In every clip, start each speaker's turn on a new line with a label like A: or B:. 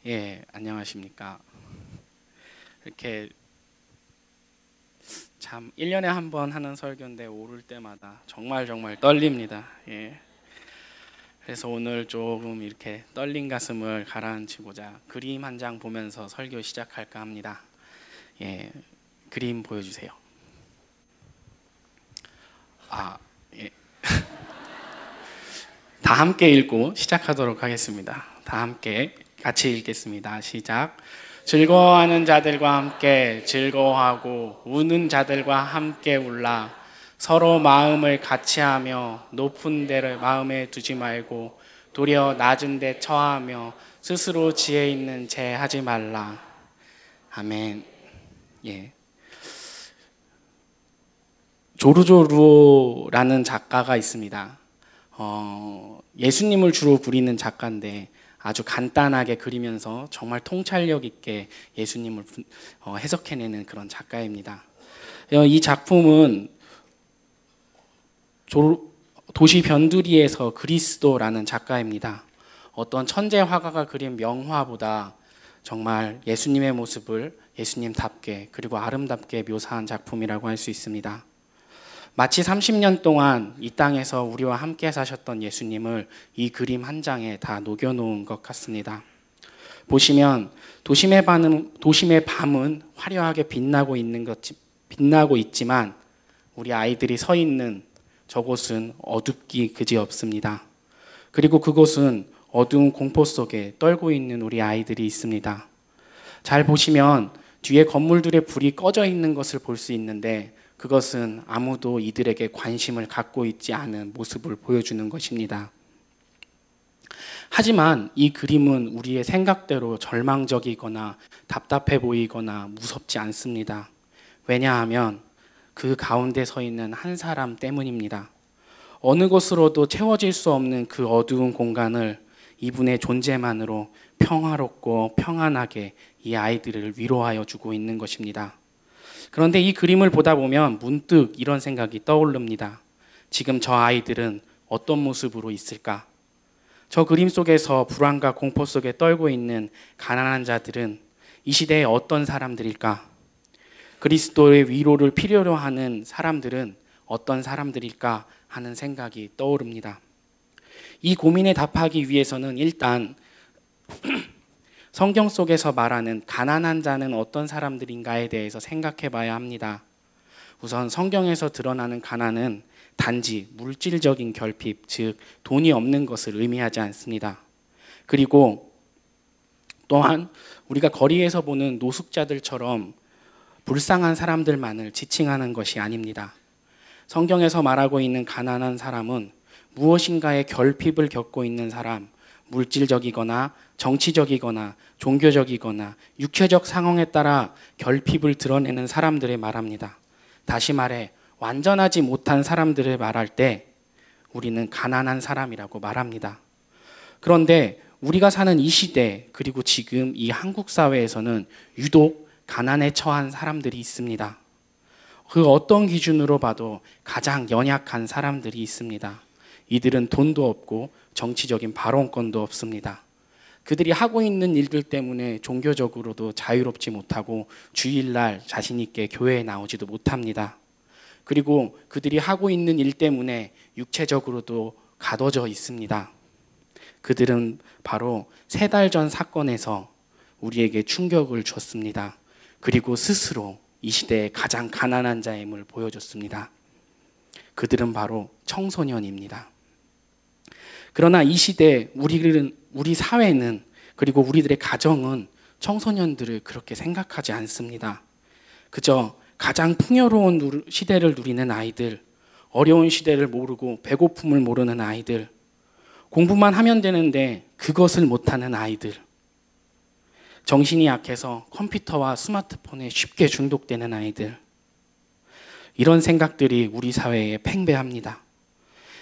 A: 예, 안녕하십니까. 이렇게 참 1년에 한 번 하는 설교인데 오를 때마다 정말 떨립니다. 예. 그래서 오늘 조금 이렇게 떨린 가슴을 가라앉히고자 그림 한 장 보면서 설교 시작할까 합니다. 예, 그림 보여주세요. 예. 다 함께 읽고 시작하도록 하겠습니다. 다 함께 같이 읽겠습니다. 시작. 즐거워하는 자들과 함께 즐거워하고 우는 자들과 함께 울라. 서로 마음을 같이하며 높은 데를 마음에 두지 말고 도리어 낮은 데 처하며 스스로 지혜 있는 죄 하지 말라. 아멘. 예. 조르조루라는 작가가 있습니다. 예수님을 주로 부리는 작가인데 아주 간단하게 그리면서 정말 통찰력 있게 예수님을 해석해내는 그런 작가입니다. 이 작품은 도시 변두리에서 그리스도라는 작가입니다. 어떤 천재 화가가 그린 명화보다 정말 예수님의 모습을 예수님답게 그리고 아름답게 묘사한 작품이라고 할 수 있습니다. 마치 30년 동안 이 땅에서 우리와 함께 사셨던 예수님을 이 그림 한 장에 다 녹여놓은 것 같습니다. 보시면 도심의 밤은 화려하게 빛나고 있지만 우리 아이들이 서 있는 저곳은 어둡기 그지없습니다. 그리고 그곳은 어두운 공포 속에 떨고 있는 우리 아이들이 있습니다. 잘 보시면 뒤에 건물들의 불이 꺼져 있는 것을 볼 수 있는데 그것은 아무도 이들에게 관심을 갖고 있지 않은 모습을 보여주는 것입니다. 하지만 이 그림은 우리의 생각대로 절망적이거나 답답해 보이거나 무섭지 않습니다. 왜냐하면 그 가운데 서 있는 한 사람 때문입니다. 어느 곳으로도 채워질 수 없는 그 어두운 공간을 이분의 존재만으로 평화롭고 평안하게 이 아이들을 위로하여 주고 있는 것입니다. 그런데 이 그림을 보다 보면 문득 이런 생각이 떠오릅니다. 지금 저 아이들은 어떤 모습으로 있을까? 저 그림 속에서 불안과 공포 속에 떨고 있는 가난한 자들은 이 시대에 어떤 사람들일까? 그리스도의 위로를 필요로 하는 사람들은 어떤 사람들일까 하는 생각이 떠오릅니다. 이 고민에 답하기 위해서는 일단 성경 속에서 말하는 가난한 자는 어떤 사람들인가에 대해서 생각해 봐야 합니다. 우선 성경에서 드러나는 가난은 단지 물질적인 결핍, 즉 돈이 없는 것을 의미하지 않습니다. 그리고 또한 우리가 거리에서 보는 노숙자들처럼 불쌍한 사람들만을 지칭하는 것이 아닙니다. 성경에서 말하고 있는 가난한 사람은 무엇인가의 결핍을 겪고 있는 사람, 물질적이거나 정치적이거나 종교적이거나 육체적 상황에 따라 결핍을 드러내는 사람들을 말합니다. 다시 말해 완전하지 못한 사람들을 말할 때 우리는 가난한 사람이라고 말합니다. 그런데 우리가 사는 이 시대 그리고 지금 이 한국 사회에서는 유독 가난에 처한 사람들이 있습니다. 그 어떤 기준으로 봐도 가장 연약한 사람들이 있습니다. 이들은 돈도 없고 정치적인 발언권도 없습니다. 그들이 하고 있는 일들 때문에 종교적으로도 자유롭지 못하고 주일날 자신 있게 교회에 나오지도 못합니다. 그리고 그들이 하고 있는 일 때문에 육체적으로도 가둬져 있습니다. 그들은 바로 3달 전 사건에서 우리에게 충격을 줬습니다. 그리고 스스로 이 시대의 가장 가난한 자임을 보여줬습니다. 그들은 바로 청소년입니다. 그러나 이 시대 우리 사회는 그리고 우리들의 가정은 청소년들을 그렇게 생각하지 않습니다. 그저 가장 풍요로운 시대를 누리는 아이들, 어려운 시대를 모르고 배고픔을 모르는 아이들, 공부만 하면 되는데 그것을 못하는 아이들, 정신이 약해서 컴퓨터와 스마트폰에 쉽게 중독되는 아이들, 이런 생각들이 우리 사회에 팽배합니다.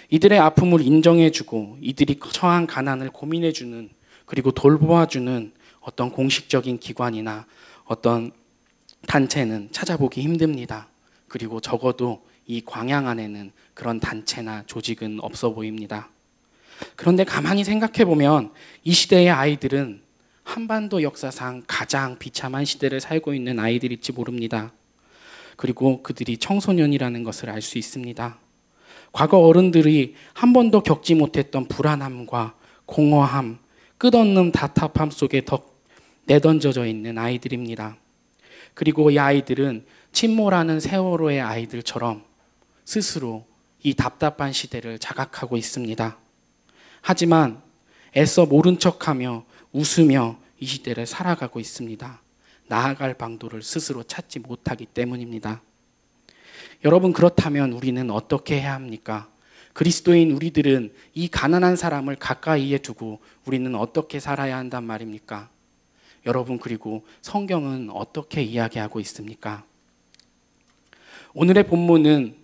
A: 이들의 아픔을 인정해주고 이들이 처한 가난을 고민해주는 그리고 돌보아주는 어떤 공식적인 기관이나 어떤 단체는 찾아보기 힘듭니다. 그리고 적어도 이 광양 안에는 그런 단체나 조직은 없어 보입니다. 그런데 가만히 생각해보면 이 시대의 아이들은 한반도 역사상 가장 비참한 시대를 살고 있는 아이들일지 모릅니다. 그리고 그들이 청소년이라는 것을 알 수 있습니다. 과거 어른들이 한 번도 겪지 못했던 불안함과 공허함, 끝없는 답답함 속에 내던져져 있는 아이들입니다. 그리고 이 아이들은 침몰하는 세월호의 아이들처럼 스스로 이 답답한 시대를 자각하고 있습니다. 하지만 애써 모른 척하며 웃으며 이 시대를 살아가고 있습니다. 나아갈 방도를 스스로 찾지 못하기 때문입니다. 여러분, 그렇다면 우리는 어떻게 해야 합니까? 그리스도인 우리들은 이 가난한 사람을 가까이에 두고 우리는 어떻게 살아야 한단 말입니까? 여러분, 그리고 성경은 어떻게 이야기하고 있습니까? 오늘의 본문은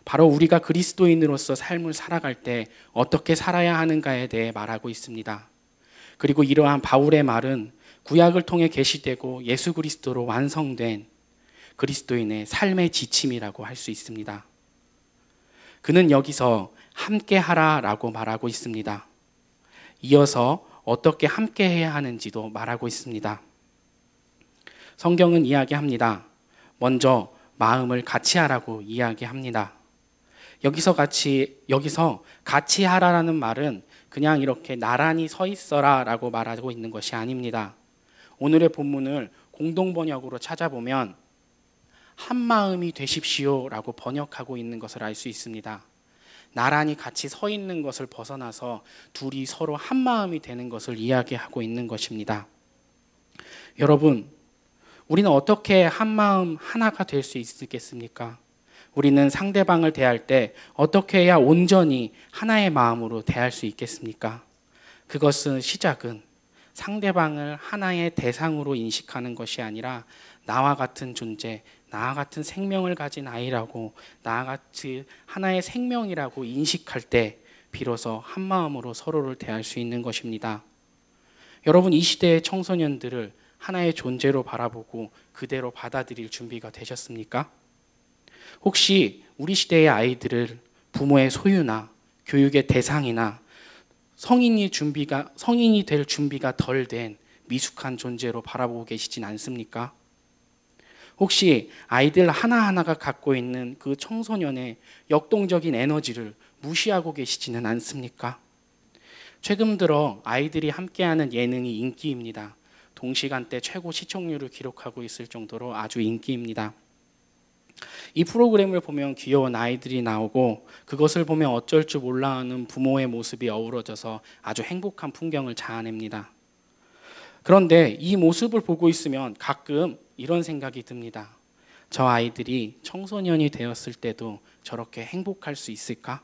A: 바로 우리가 그리스도인으로서 삶을 살아갈 때 어떻게 살아야 하는가에 대해 말하고 있습니다. 그리고 이러한 바울의 말은 구약을 통해 계시되고 예수 그리스도로 완성된 그리스도인의 삶의 지침이라고 할 수 있습니다. 그는 여기서 함께 하라라고 말하고 있습니다. 이어서 어떻게 함께 해야 하는지도 말하고 있습니다. 성경은 이야기합니다. 먼저 마음을 같이 하라고 이야기합니다. 여기서 같이 하라라는 말은 그냥 이렇게 나란히 서 있어라 라고 말하고 있는 것이 아닙니다. 오늘의 본문을 공동번역으로 찾아보면 한 마음이 되십시오 라고 번역하고 있는 것을 알 수 있습니다. 나란히 같이 서 있는 것을 벗어나서 둘이 서로 한 마음이 되는 것을 이야기하고 있는 것입니다. 여러분, 우리는 어떻게 한 마음 하나가 될 수 있겠습니까? 우리는 상대방을 대할 때 어떻게 해야 온전히 하나의 마음으로 대할 수 있겠습니까? 그것은 시작은 상대방을 하나의 대상으로 인식하는 것이 아니라 나와 같은 존재, 나와 같은 생명을 가진 아이라고, 나와 같이 하나의 생명이라고 인식할 때 비로소 한 마음으로 서로를 대할 수 있는 것입니다. 여러분, 이 시대의 청소년들을 하나의 존재로 바라보고 그대로 받아들일 준비가 되셨습니까? 혹시 우리 시대의 아이들을 부모의 소유나 교육의 대상이나 성인이 될 준비가 덜 된 미숙한 존재로 바라보고 계시진 않습니까? 혹시 아이들 하나하나가 갖고 있는 그 청소년의 역동적인 에너지를 무시하고 계시지는 않습니까? 최근 들어 아이들이 함께하는 예능이 인기입니다. 동시간대 최고 시청률을 기록하고 있을 정도로 아주 인기입니다. 이 프로그램을 보면 귀여운 아이들이 나오고 그것을 보면 어쩔 줄 몰라 하는 부모의 모습이 어우러져서 아주 행복한 풍경을 자아냅니다. 그런데 이 모습을 보고 있으면 가끔 이런 생각이 듭니다. 저 아이들이 청소년이 되었을 때도 저렇게 행복할 수 있을까?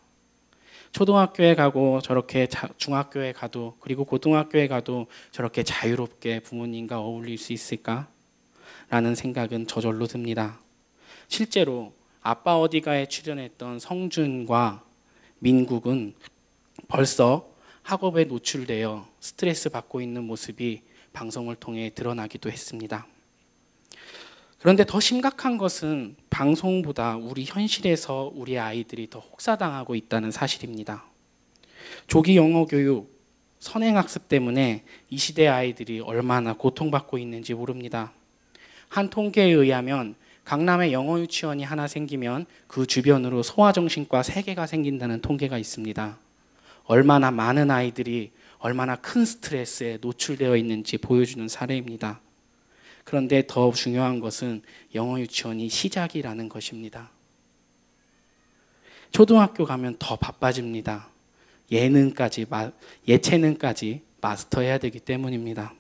A: 초등학교에 가고 저렇게 중학교에 가도 그리고 고등학교에 가도 저렇게 자유롭게 부모님과 어울릴 수 있을까? 라는 생각은 저절로 듭니다. 실제로 아빠 어디가에 출연했던 성준과 민국은 벌써 학업에 노출되어 스트레스 받고 있는 모습이 방송을 통해 드러나기도 했습니다. 그런데 더 심각한 것은 방송보다 우리 현실에서 우리 아이들이 더 혹사당하고 있다는 사실입니다. 조기 영어 교육, 선행학습 때문에 이 시대 아이들이 얼마나 고통받고 있는지 모릅니다. 한 통계에 의하면 강남에 영어 유치원이 하나 생기면 그 주변으로 소아정신과 3개가 생긴다는 통계가 있습니다. 얼마나 많은 아이들이 얼마나 큰 스트레스에 노출되어 있는지 보여주는 사례입니다. 그런데 더 중요한 것은 영어 유치원이 시작이라는 것입니다. 초등학교 가면 더 바빠집니다. 예체능까지 마스터해야 되기 때문입니다.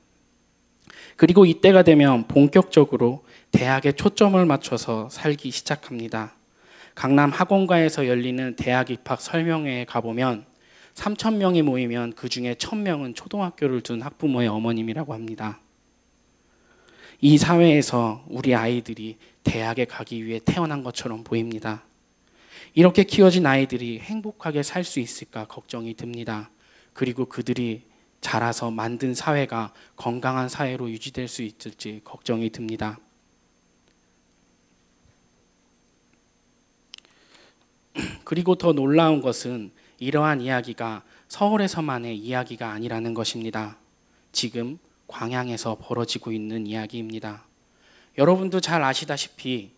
A: 그리고 이때가 되면 본격적으로 대학에 초점을 맞춰서 살기 시작합니다. 강남 학원가에서 열리는 대학 입학 설명회에 가보면 3,000명이 모이면 그중에 1,000명은 초등학교를 둔 학부모의 어머님이라고 합니다. 이 사회에서 우리 아이들이 대학에 가기 위해 태어난 것처럼 보입니다. 이렇게 키워진 아이들이 행복하게 살 수 있을까 걱정이 듭니다. 그리고 그들이 자라서 만든 사회가 건강한 사회로 유지될 수 있을지 걱정이 듭니다. 그리고 더 놀라운 것은 이러한 이야기가 서울에서만의 이야기가 아니라는 것입니다. 지금 광양에서 벌어지고 있는 이야기입니다. 여러분도 잘 아시다시피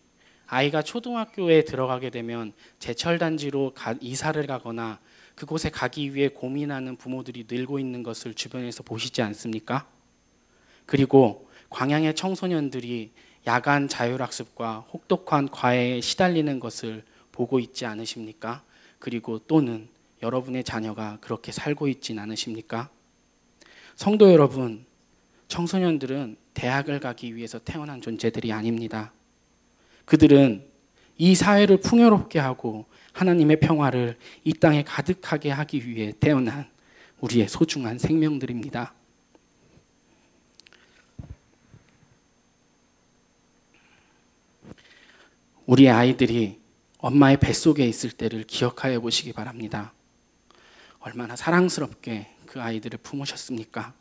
A: 아이가 초등학교에 들어가게 되면 제철단지로 이사를 가거나 그곳에 가기 위해 고민하는 부모들이 늘고 있는 것을 주변에서 보시지 않습니까? 그리고 광양의 청소년들이 야간 자율학습과 혹독한 과외에 시달리는 것을 보고 있지 않으십니까? 그리고 또는 여러분의 자녀가 그렇게 살고 있진 않으십니까? 성도 여러분, 청소년들은 대학을 가기 위해서 태어난 존재들이 아닙니다. 그들은 이 사회를 풍요롭게 하고 하나님의 평화를 이 땅에 가득하게 하기 위해 태어난 우리의 소중한 생명들입니다. 우리의 아이들이 엄마의 뱃속에 있을 때를 기억하여 보시기 바랍니다. 얼마나 사랑스럽게 그 아이들을 품으셨습니까?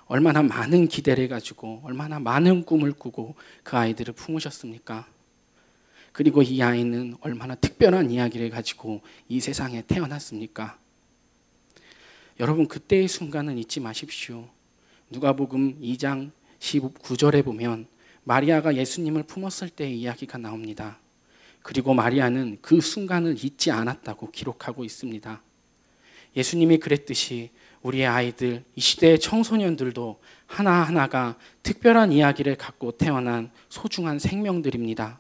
A: 얼마나 많은 기대를 가지고 얼마나 많은 꿈을 꾸고 그 아이들을 품으셨습니까? 그리고 이 아이는 얼마나 특별한 이야기를 가지고 이 세상에 태어났습니까? 여러분, 그때의 순간은 잊지 마십시오. 누가복음 2장 19절에 보면 마리아가 예수님을 품었을 때의 이야기가 나옵니다. 그리고 마리아는 그 순간을 잊지 않았다고 기록하고 있습니다. 예수님이 그랬듯이 우리의 아이들, 이 시대의 청소년들도 하나하나가 특별한 이야기를 갖고 태어난 소중한 생명들입니다.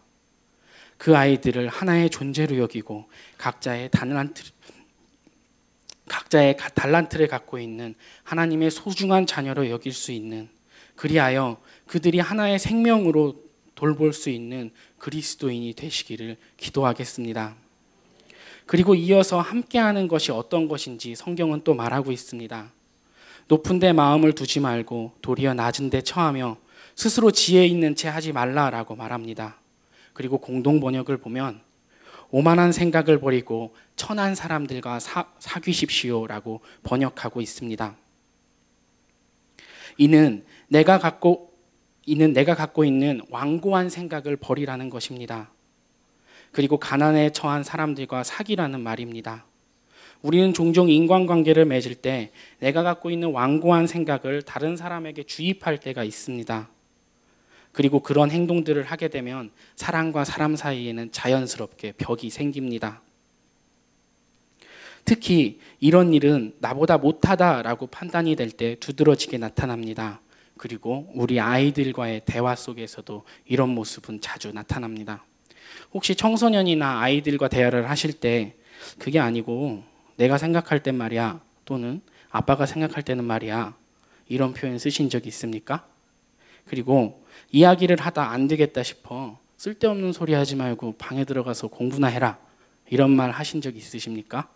A: 그 아이들을 하나의 존재로 여기고 각자의 달란트를 갖고 있는 하나님의 소중한 자녀로 여길 수 있는, 그리하여 그들이 하나의 생명으로 돌볼 수 있는 그리스도인이 되시기를 기도하겠습니다. 그리고 이어서 함께하는 것이 어떤 것인지 성경은 또 말하고 있습니다. 높은 데 마음을 두지 말고 도리어 낮은 데 처하며 스스로 지혜 있는 채 하지 말라라고 말합니다. 그리고 공동 번역을 보면 오만한 생각을 버리고 천한 사람들과 사귀십시오라고 번역하고 있습니다. 이는 내가 갖고 있는 완고한 생각을 버리라는 것입니다. 그리고 가난에 처한 사람들과 사귀라는 말입니다. 우리는 종종 인간관계를 맺을 때 내가 갖고 있는 완고한 생각을 다른 사람에게 주입할 때가 있습니다. 그리고 그런 행동들을 하게 되면 사람과 사람 사이에는 자연스럽게 벽이 생깁니다. 특히 이런 일은 나보다 못하다라고 판단이 될 때 두드러지게 나타납니다. 그리고 우리 아이들과의 대화 속에서도 이런 모습은 자주 나타납니다. 혹시 청소년이나 아이들과 대화를 하실 때 그게 아니고 내가 생각할 땐 말이야, 또는 아빠가 생각할 때는 말이야, 이런 표현 쓰신 적 있습니까? 그리고 이야기를 하다 안 되겠다 싶어 쓸데없는 소리 하지 말고 방에 들어가서 공부나 해라, 이런 말 하신 적 있으십니까?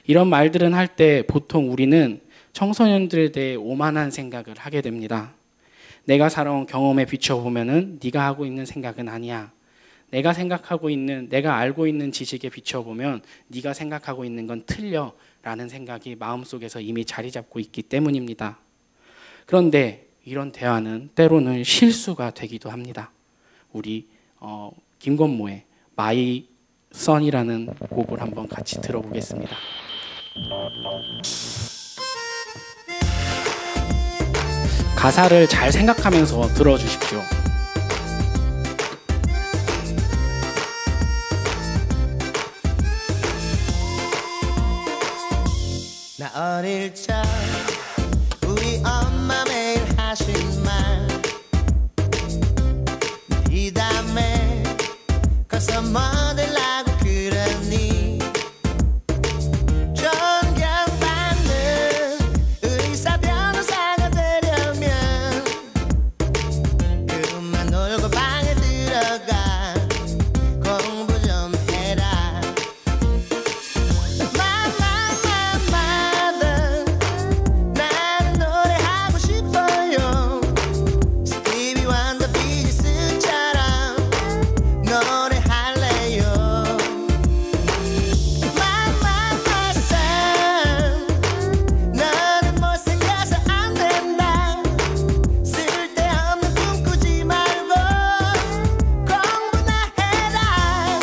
A: 이런 말들은 할 때 보통 우리는 청소년들에 대해 오만한 생각을 하게 됩니다. 내가 살아온 경험에 비춰보면은 네가 하고 있는 생각은 아니야. 내가 알고 있는 지식에 비춰보면 네가 생각하고 있는 건 틀려 라는 생각이 마음속에서 이미 자리 잡고 있기 때문입니다. 그런데 이런 대화는 때로는 실수가 되기도 합니다. 우리 김건모의 마이 선이라는 곡을 한번 같이 들어보겠습니다. 가사를 잘 생각하면서 들어주십시오.
B: 나 어릴 적 우리 엄마 매일 하신 말, 이 다음에 커서 뭐들 하고 그러니, 존경받는 의사 변호사가 되려면 그만 놀고 방에 들어가 공부 좀 해라. 나는 노래하고 싶어요. 스티비 원더 비지스처럼 노래할래요. 너는 못생겨서 안 된다. 쓸데없는 꿈 꾸지 말고 공부나 해라.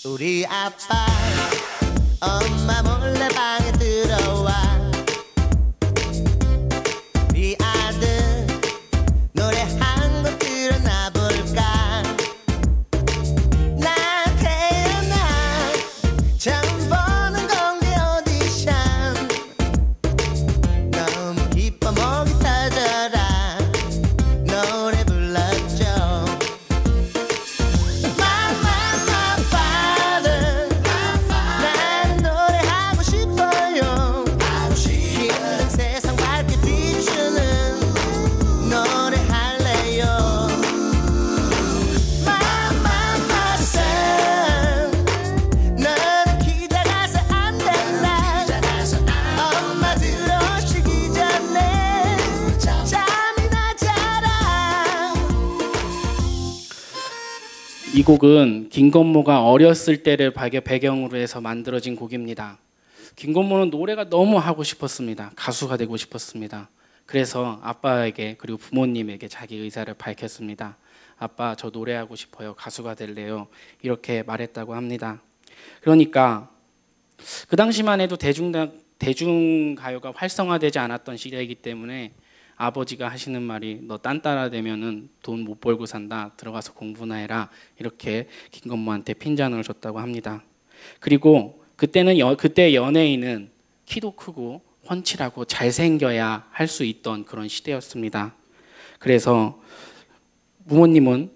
B: 우리 아빠 엄마 몰래 방에 들어와
A: 이 곡은 김건모가 어렸을 때를 배경으로 해서 만들어진 곡입니다. 김건모는 노래가 너무 하고 싶었습니다. 가수가 되고 싶었습니다. 그래서 아빠에게 그리고 부모님에게 자기 의사를 밝혔습니다. 아빠, 저 노래하고 싶어요. 가수가 될래요. 이렇게 말했다고 합니다. 그러니까 그 당시만 해도 대중가요가 활성화되지 않았던 시대이기 때문에 아버지가 하시는 말이 너 딴따라 되면은 돈 못 벌고 산다. 들어가서 공부나 해라. 이렇게 김건모한테 핀잔을 줬다고 합니다. 그리고 그때 연예인은 키도 크고 훤칠하고 잘생겨야 할 수 있던 그런 시대였습니다. 그래서 부모님은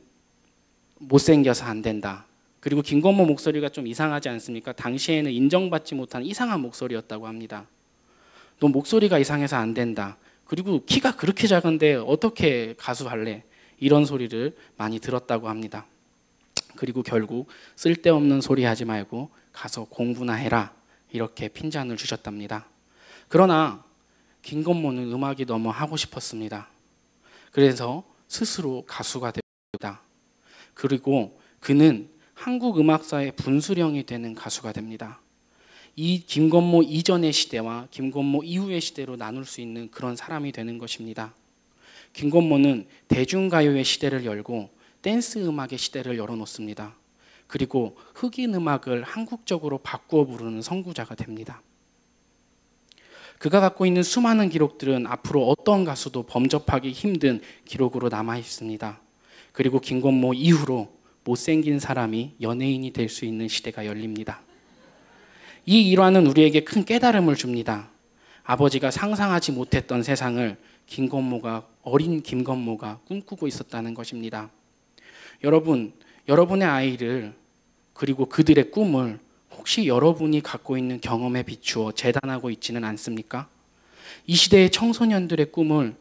A: 못생겨서 안 된다. 그리고 김건모 목소리가 좀 이상하지 않습니까? 당시에는 인정받지 못한 이상한 목소리였다고 합니다. 너 목소리가 이상해서 안 된다. 그리고 키가 그렇게 작은데 어떻게 가수 할래? 이런 소리를 많이 들었다고 합니다. 그리고 결국 쓸데없는 소리 하지 말고 가서 공부나 해라. 이렇게 핀잔을 주셨답니다. 그러나 김건모는 음악이 너무 하고 싶었습니다. 그래서 스스로 가수가 됩니다. 그리고 그는 한국 음악사의 분수령이 되는 가수가 됩니다. 이 김건모 이전의 시대와 김건모 이후의 시대로 나눌 수 있는 그런 사람이 되는 것입니다. 김건모는 대중가요의 시대를 열고 댄스 음악의 시대를 열어놓습니다. 그리고 흑인 음악을 한국적으로 바꾸어 부르는 선구자가 됩니다. 그가 갖고 있는 수많은 기록들은 앞으로 어떤 가수도 범접하기 힘든 기록으로 남아 있습니다. 그리고 김건모 이후로 못생긴 사람이 연예인이 될 수 있는 시대가 열립니다. 이 일화는 우리에게 큰 깨달음을 줍니다. 아버지가 상상하지 못했던 세상을 어린 김건모가 꿈꾸고 있었다는 것입니다. 여러분, 여러분의 아이를 그리고 그들의 꿈을 혹시 여러분이 갖고 있는 경험에 비추어 재단하고 있지는 않습니까? 이 시대의 청소년들의 꿈을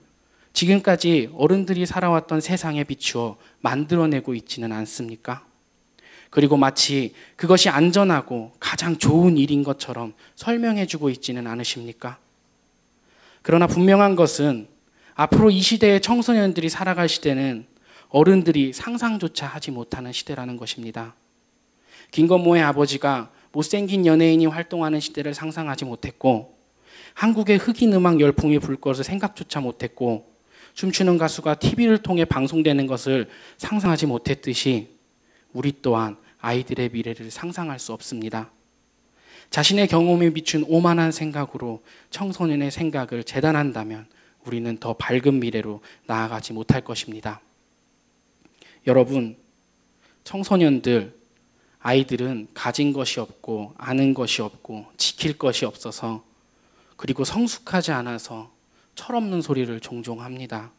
A: 지금까지 어른들이 살아왔던 세상에 비추어 만들어내고 있지는 않습니까? 그리고 마치 그것이 안전하고 가장 좋은 일인 것처럼 설명해주고 있지는 않으십니까? 그러나 분명한 것은 앞으로 이 시대의 청소년들이 살아갈 시대는 어른들이 상상조차 하지 못하는 시대라는 것입니다. 김건모의 아버지가 못생긴 연예인이 활동하는 시대를 상상하지 못했고, 한국의 흑인 음악 열풍이 불 것을 생각조차 못했고, 춤추는 가수가 TV를 통해 방송되는 것을 상상하지 못했듯이 우리 또한 아이들의 미래를 상상할 수 없습니다. 자신의 경험에 비춘 오만한 생각으로 청소년의 생각을 재단한다면 우리는 더 밝은 미래로 나아가지 못할 것입니다. 여러분, 청소년들, 아이들은 가진 것이 없고 아는 것이 없고 지킬 것이 없어서 그리고 성숙하지 않아서 철없는 소리를 종종 합니다.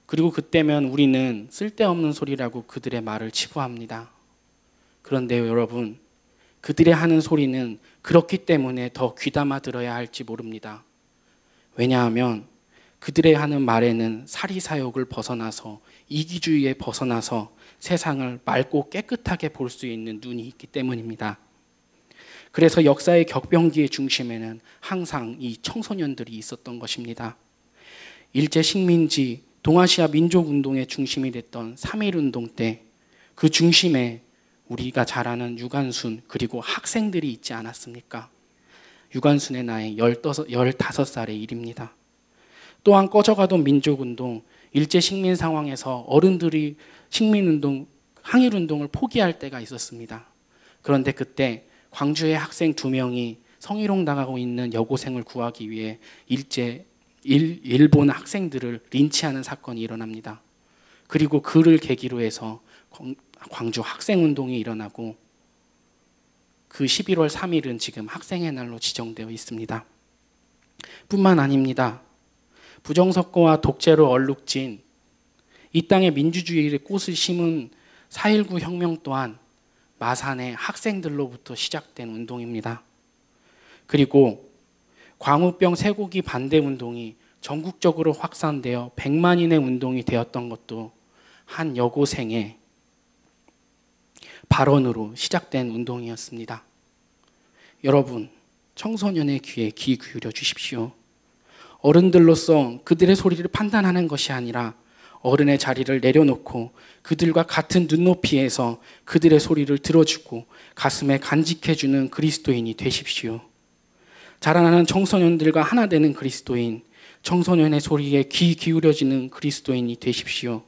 A: 그리고 그때면 우리는 쓸데없는 소리라고 그들의 말을 치부합니다. 그런데 여러분, 그들의 하는 소리는 그렇기 때문에 더 귀담아 들어야 할지 모릅니다. 왜냐하면 그들의 하는 말에는 사리사욕을 벗어나서 이기주의에 벗어나서 세상을 맑고 깨끗하게 볼 수 있는 눈이 있기 때문입니다. 그래서 역사의 격변기의 중심에는 항상 이 청소년들이 있었던 것입니다. 일제식민지 동아시아 민족운동의 중심이 됐던 3.1운동 때 그 중심에 우리가 잘 아는 유관순 그리고 학생들이 있지 않았습니까? 유관순의 나이 15살의 일입니다. 또한 꺼져가던 민족운동, 일제식민 상황에서 어른들이 식민운동, 항일운동을 포기할 때가 있었습니다. 그런데 그때 광주의 학생 2명이 성희롱 당하고 있는 여고생을 구하기 위해 일본 학생들을 린치하는 사건이 일어납니다. 그리고 그를 계기로 해서 광주 학생운동이 일어나고 그 11월 3일은 지금 학생의 날로 지정되어 있습니다. 뿐만 아닙니다. 부정선거와 독재로 얼룩진 이 땅에 민주주의의 꽃을 심은 4.19 혁명 또한 마산의 학생들로부터 시작된 운동입니다. 그리고 광우병 쇠고기 반대 운동이 전국적으로 확산되어 100만인의 운동이 되었던 것도 한 여고생의 발언으로 시작된 운동이었습니다. 여러분, 청소년의 귀에 귀 기울여 주십시오. 어른들로서 그들의 소리를 판단하는 것이 아니라 어른의 자리를 내려놓고 그들과 같은 눈높이에서 그들의 소리를 들어주고 가슴에 간직해주는 그리스도인이 되십시오. 자라나는 청소년들과 하나 되는 그리스도인, 청소년의 소리에 귀 기울여지는 그리스도인이 되십시오.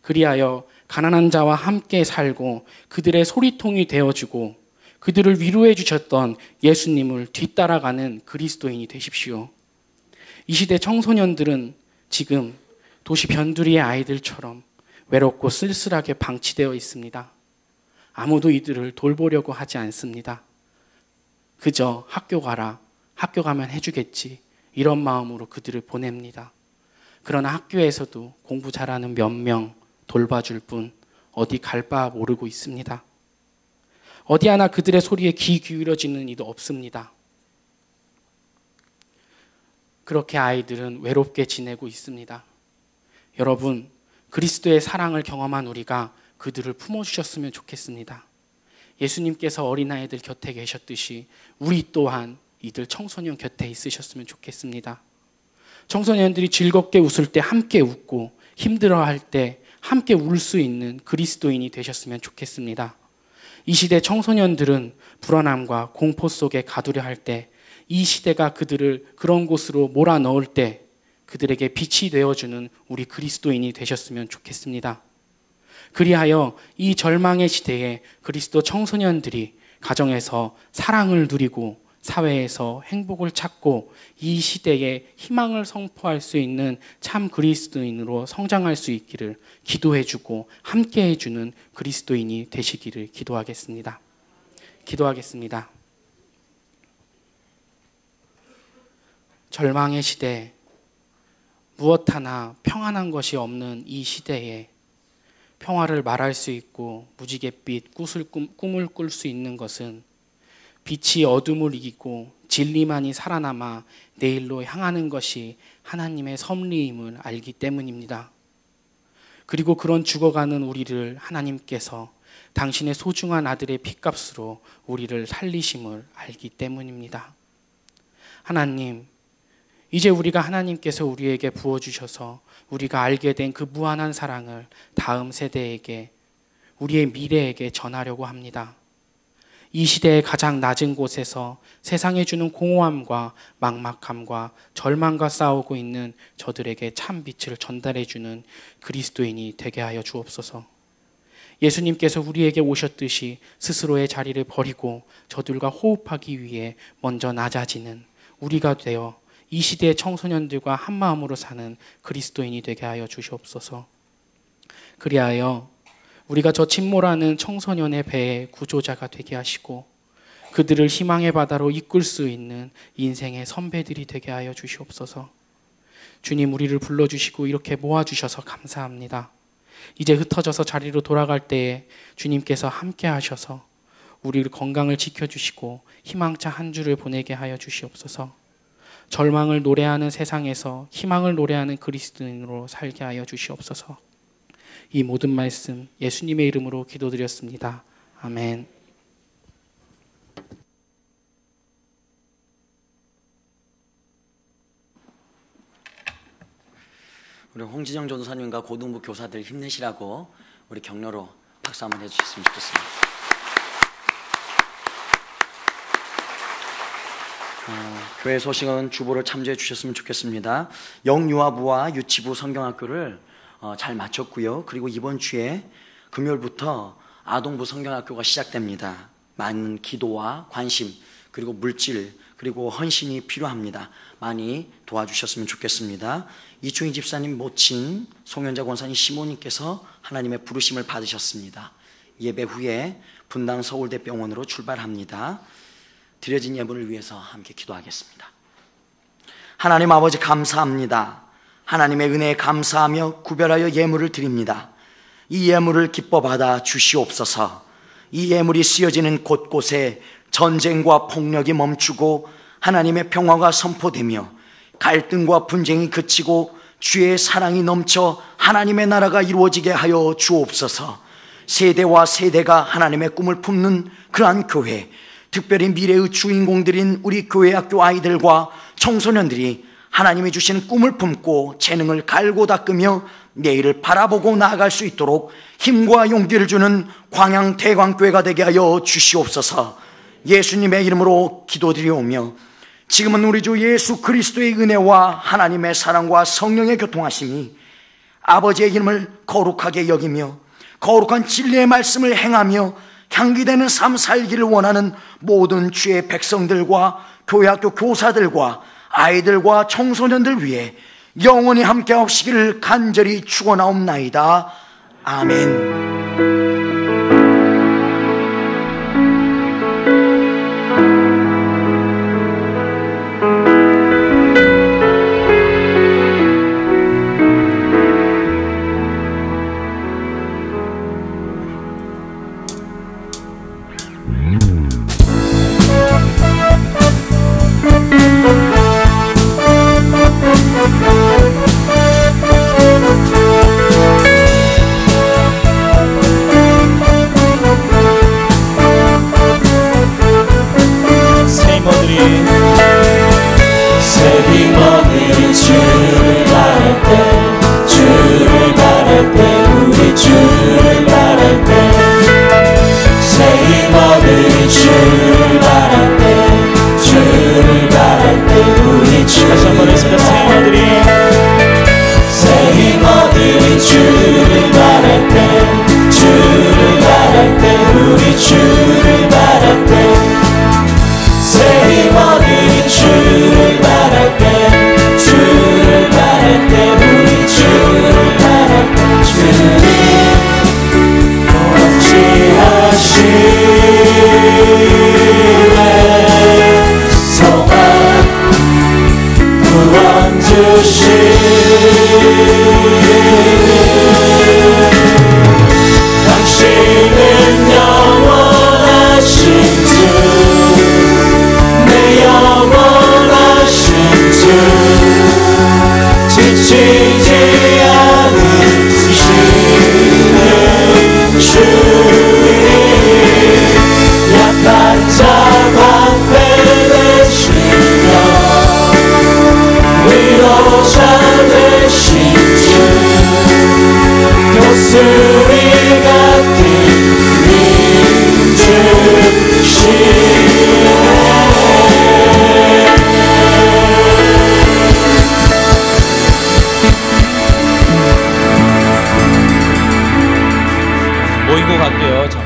A: 그리하여 가난한 자와 함께 살고 그들의 소리통이 되어주고 그들을 위로해 주셨던 예수님을 뒤따라가는 그리스도인이 되십시오. 이 시대 청소년들은 지금 도시 변두리의 아이들처럼 외롭고 쓸쓸하게 방치되어 있습니다. 아무도 이들을 돌보려고 하지 않습니다. 그저 학교 가라, 학교 가면 해주겠지, 이런 마음으로 그들을 보냅니다. 그러나 학교에서도 공부 잘하는 몇 명 돌봐줄 분 어디 갈 바 모르고 있습니다. 어디 하나 그들의 소리에 귀 기울여지는 이도 없습니다. 그렇게 아이들은 외롭게 지내고 있습니다. 여러분, 그리스도의 사랑을 경험한 우리가 그들을 품어주셨으면 좋겠습니다. 예수님께서 어린아이들 곁에 계셨듯이 우리 또한 이들 청소년 곁에 있으셨으면 좋겠습니다. 청소년들이 즐겁게 웃을 때 함께 웃고 힘들어할 때 함께 울 수 있는 그리스도인이 되셨으면 좋겠습니다. 이 시대 청소년들은 불안함과 공포 속에 가두려 할 때, 이 시대가 그들을 그런 곳으로 몰아넣을 때 그들에게 빛이 되어주는 우리 그리스도인이 되셨으면 좋겠습니다. 그리하여 이 절망의 시대에 그리스도 청소년들이 가정에서 사랑을 누리고 사회에서 행복을 찾고 이 시대에 희망을 선포할 수 있는 참 그리스도인으로 성장할 수 있기를 기도해주고 함께해주는 그리스도인이 되시기를 기도하겠습니다. 기도하겠습니다. 절망의 시대, 무엇 하나 평안한 것이 없는 이 시대에 평화를 말할 수 있고 무지갯빛 꿈을 꿀 수 있는 것은 빛이 어둠을 이기고 진리만이 살아남아 내일로 향하는 것이 하나님의 섭리임을 알기 때문입니다. 그리고 그런 죽어가는 우리를 하나님께서 당신의 소중한 아들의 핏값으로 우리를 살리심을 알기 때문입니다. 하나님, 이제 우리가 하나님께서 우리에게 부어주셔서 우리가 알게 된 그 무한한 사랑을 다음 세대에게, 우리의 미래에게 전하려고 합니다. 이 시대의 가장 낮은 곳에서 세상에 주는 공허함과 막막함과 절망과 싸우고 있는 저들에게 참 빛을 전달해 주는 그리스도인이 되게 하여 주옵소서. 예수님께서 우리에게 오셨듯이 스스로의 자리를 버리고 저들과 호흡하기 위해 먼저 낮아지는 우리가 되어 이 시대의 청소년들과 한마음으로 사는 그리스도인이 되게 하여 주시옵소서. 그리하여 우리가 저 침몰하는 청소년의 배의 구조자가 되게 하시고 그들을 희망의 바다로 이끌 수 있는 인생의 선배들이 되게 하여 주시옵소서. 주님, 우리를 불러주시고 이렇게 모아주셔서 감사합니다. 이제 흩어져서 자리로 돌아갈 때에 주님께서 함께 하셔서 우리를 건강을 지켜주시고 희망차 한 주를 보내게 하여 주시옵소서. 절망을 노래하는 세상에서 희망을 노래하는 그리스도인으로 살게 하여 주시옵소서. 이 모든 말씀 예수님의 이름으로 기도드렸습니다. 아멘.
C: 우리 홍진영 전도사님과 고등부 교사들 힘내시라고 우리 격려로 박수 한번 해주셨으면 좋겠습니다. 교회 소식은 주보를 참조해 주셨으면 좋겠습니다. 영유아부와 유치부 성경학교를 잘 마쳤고요. 그리고 이번 주에 금요일부터 아동부 성경학교가 시작됩니다. 많은 기도와 관심, 그리고 물질, 그리고 헌신이 필요합니다. 많이 도와주셨으면 좋겠습니다. 이충희 집사님 모친 송현자 권사님 시모님께서 하나님의 부르심을 받으셨습니다. 예배 후에 분당 서울대병원으로 출발합니다. 드려진 예물을 위해서 함께 기도하겠습니다. 하나님 아버지, 감사합니다. 하나님의 은혜에 감사하며 구별하여 예물을 드립니다. 이 예물을 기뻐 받아 주시옵소서. 이 예물이 쓰여지는 곳곳에 전쟁과 폭력이 멈추고 하나님의 평화가 선포되며 갈등과 분쟁이 그치고 주의 사랑이 넘쳐 하나님의 나라가 이루어지게 하여 주옵소서. 세대와 세대가 하나님의 꿈을 품는 그러한 교회, 특별히 미래의 주인공들인 우리 교회 학교 아이들과 청소년들이 하나님이 주신 꿈을 품고 재능을 갈고 닦으며 내일을 바라보고 나아갈 수 있도록 힘과 용기를 주는 광양대광교회가 되게 하여 주시옵소서. 예수님의 이름으로 기도드리오며 지금은 우리 주 예수 그리스도의 은혜와 하나님의 사랑과 성령의 교통하심이 아버지의 이름을 거룩하게 여기며 거룩한 진리의 말씀을 행하며 향기되는 삶 살기를 원하는 모든 주의 백성들과 교회학교 교사들과 아이들과 청소년들 위해 영원히 함께 하시기를 간절히 축원하옵나이다. 아멘.
D: 모이고 갈게요.